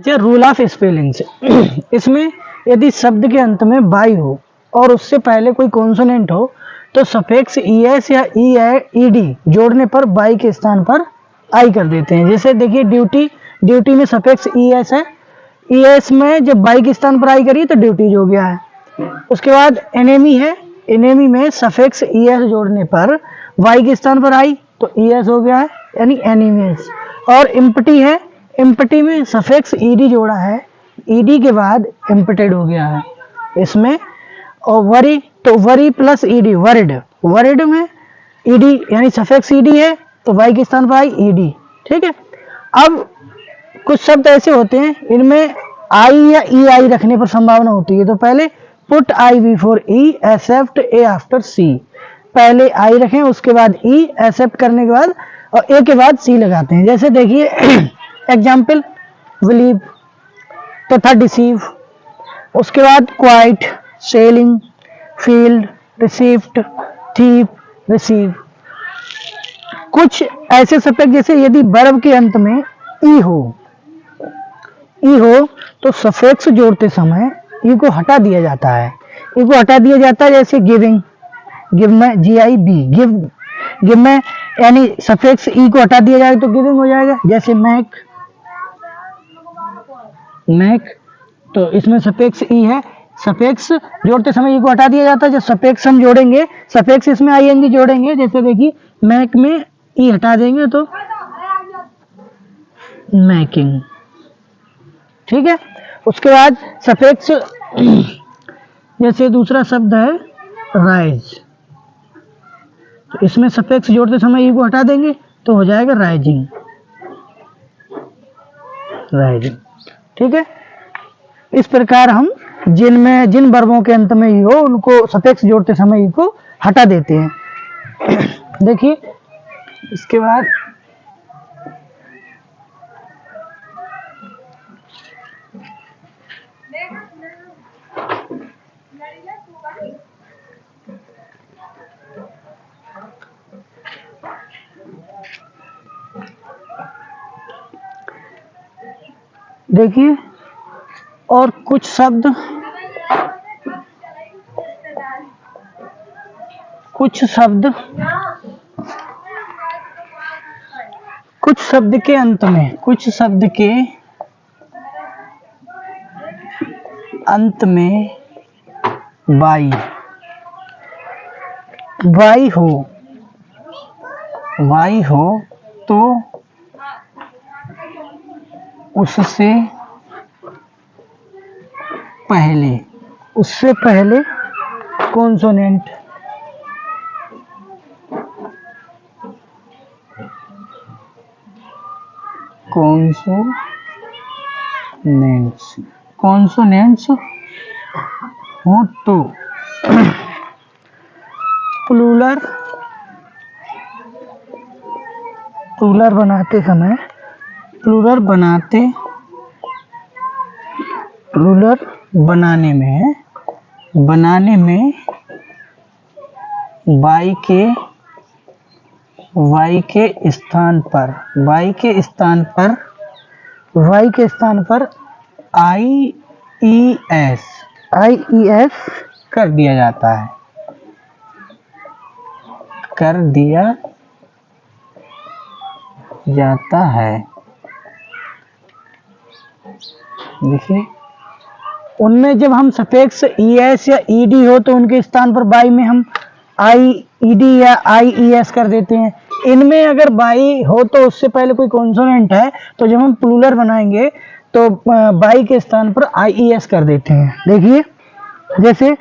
जो rule of spellings इसमें यदि शब्द के अंत में बाई हो और उससे पहले कोई कॉन्सोनेंट हो तो सफिक्स ईएस या ईडी जोड़ने पर बाई के स्थान पर आई कर देते हैं। जैसे देखिए ड्यूटी, ड्यूटी में सफिक्स ईएस है, ईएस में जब बाई के स्थान पर आई करिए तो ड्यूटीज हो गया है। उसके बाद एनेमी है, एनेमी में सफिक्स ईएस जोड़ने पर वाई के स्थान पर आई तो ईएस हो गया है यानी एनिमीज। और इम्पटी है, इम्पटी में सफिक्स ईडी जोड़ा है, ईडी के बाद इम्पटेड हो गया है इसमें। और वरी तो worry plus ED worried, worried में ईडी यानी सफिक्स ईडी है तो वाई के स्थान पर आई ईडी। ठीक है। अब कुछ शब्द ऐसे होते हैं इनमें आई या ई आई रखने पर संभावना होती है, तो पहले put I before E accept A after सी, पहले आई रखें उसके बाद ई एक्सेप्ट करने के बाद और ए के बाद सी लगाते हैं। जैसे देखिए एग्जाम्पल बिलीव तथा डिसीव, उसके बाद quite, selling, field, received, thief, receive. कुछ ऐसे सफिक्स जैसे यदि वर्ब के अंत में ई हो, ई हो तो सफिक्स जोड़ते समय ई को हटा दिया जाता है, ई को हटा दिया जाता है। जैसे गिविंग, गिव में जी आई बी, गिव, गिव में यानी सफिक्स ई को हटा दिया जाएगा तो गिविंग हो जाएगा। जैसे मैक, मैक तो इसमें सफिक्स ई है, सफिक्स जोड़ते समय ई को हटा दिया जाता है। जब सफिक्स हम जोड़ेंगे, सफिक्स इसमें आईएनजी जोड़ेंगे, जैसे देखिए मैक में ई हटा देंगे तो मैकिंग। ठीक है। उसके बाद सफिक्स जैसे दूसरा शब्द है राइज, तो इसमें सफिक्स जोड़ते समय ई को हटा देंगे तो हो जाएगा राइजिंग, राइजिंग। ठीक है। इस प्रकार हम जिनमें जिन वर्बों के अंत में ई हो उनको सफिक्स जोड़ते समय ई को हटा देते हैं। देखिए इसके बाद देखिए और कुछ शब्द, कुछ शब्द, कुछ शब्द के अंत में, कुछ शब्द के अंत में बाई, वाई हो, वाई हो तो उससे पहले, उससे पहले कॉन्सोनेंट, कॉन्सोनेंट्स, कॉन्सोनेंट्स हो तो प्लूरल, प्लूरल बनाते समय, प्लूरल बनाते, प्लूरल बनाने में, बनाने में वाई के स्थान पर, वाई के स्थान पर, वाई के स्थान पर आई ई एस कर दिया जाता है, कर दिया जाता है। देखिए उनमें जब हम सफिक्स ईएस या ईडी हो तो उनके स्थान पर बाई में हम आई ईडी या आई ईएस कर देते हैं। इनमें अगर बाई हो तो उससे पहले कोई कॉन्सोनेंट है तो जब हम प्लूरल बनाएंगे तो बाई के स्थान पर आई ईएस कर देते हैं। देखिए जैसे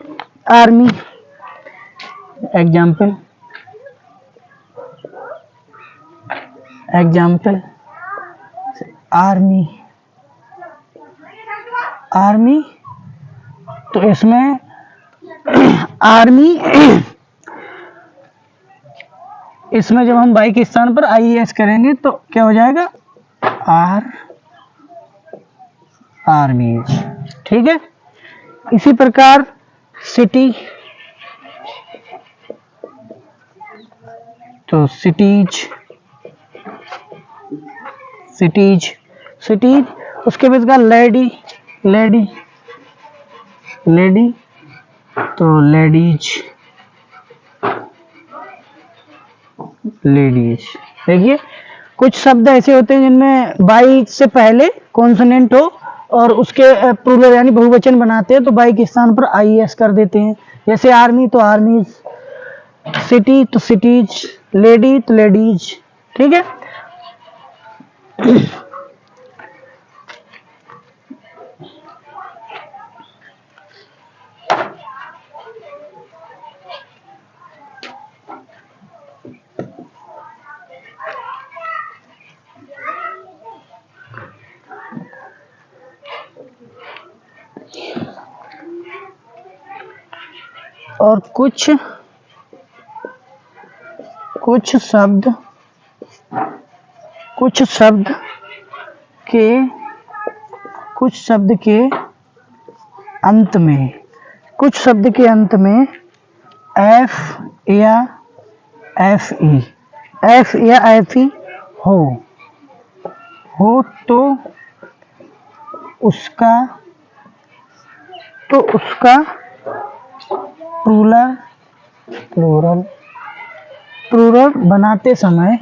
army, example, example army, army तो इसमें आर्मी इसमें जब हम बाई के स्थान पर आईएएस करेंगे तो क्या हो जाएगा आर्मीज। ठीक है। इसी प्रकार सिटी तो सिटीज, सिटीज, सिटीज उसके बाद का लेडी, लेडी, लेडी तो लेडीज, लेडीज। देखिए कुछ शब्द ऐसे होते हैं जिनमें बाई से पहले कॉन्सोनेंट हो और उसके प्लूरल यानी बहुवचन बनाते हैं तो बाई के स्थान पर आईएस कर देते हैं। जैसे आर्मी तो आर्मीज, सिटी तो सिटीज, लेडी तो लेडीज। ठीक है। और कुछ शब्द के अंत में एफ या एफ ई हो तो उसका प्लूरल बनाते समय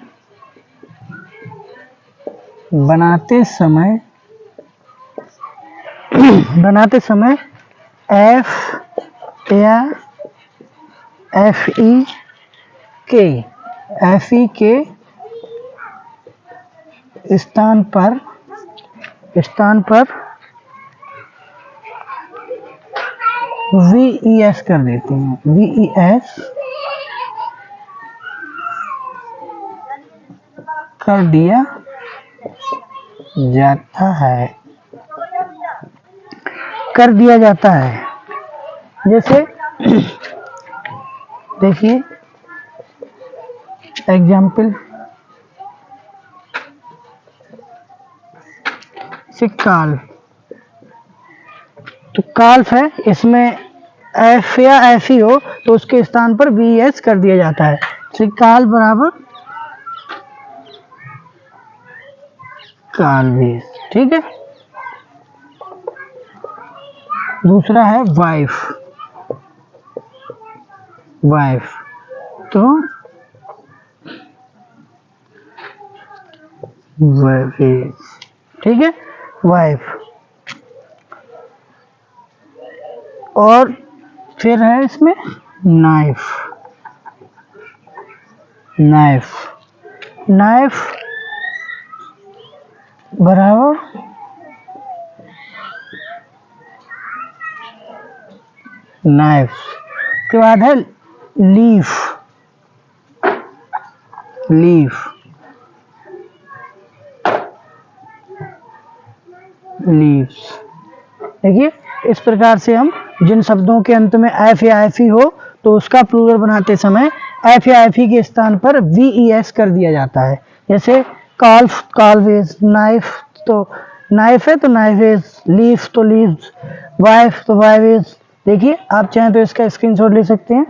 एफ या एफ ई के स्थान पर VES कर देते हैं। VES कर दिया जाता है। जैसे देखिए एग्जाम्पल, काल्फ, तो काल्फ है, इसमें एफ या एफ ही हो तो उसके स्थान पर VES कर दिया जाता है। काल्फ बराबर काल्वेस। ठीक है। दूसरा है वाइफ, तो वाइफ। ठीक है, वाइफ। और फिर है इसमें नाइफ, बराबर नाइफ। के बाद है लीफ, लीव्स। देखिए इस प्रकार से हम जिन शब्दों के अंत में एफ या एफ ई हो तो उसका प्लूरल बनाते समय एफ या एफ ई के स्थान पर VES कर दिया जाता है। जैसे काल्फ, काल्वेज, नाइफ तो नाइफ है तो नाइफेज, लीफ तो लीव्स, वाइफ तो वाइवेज। देखिए आप चाहें तो इसका स्क्रीनशॉट ले सकते हैं।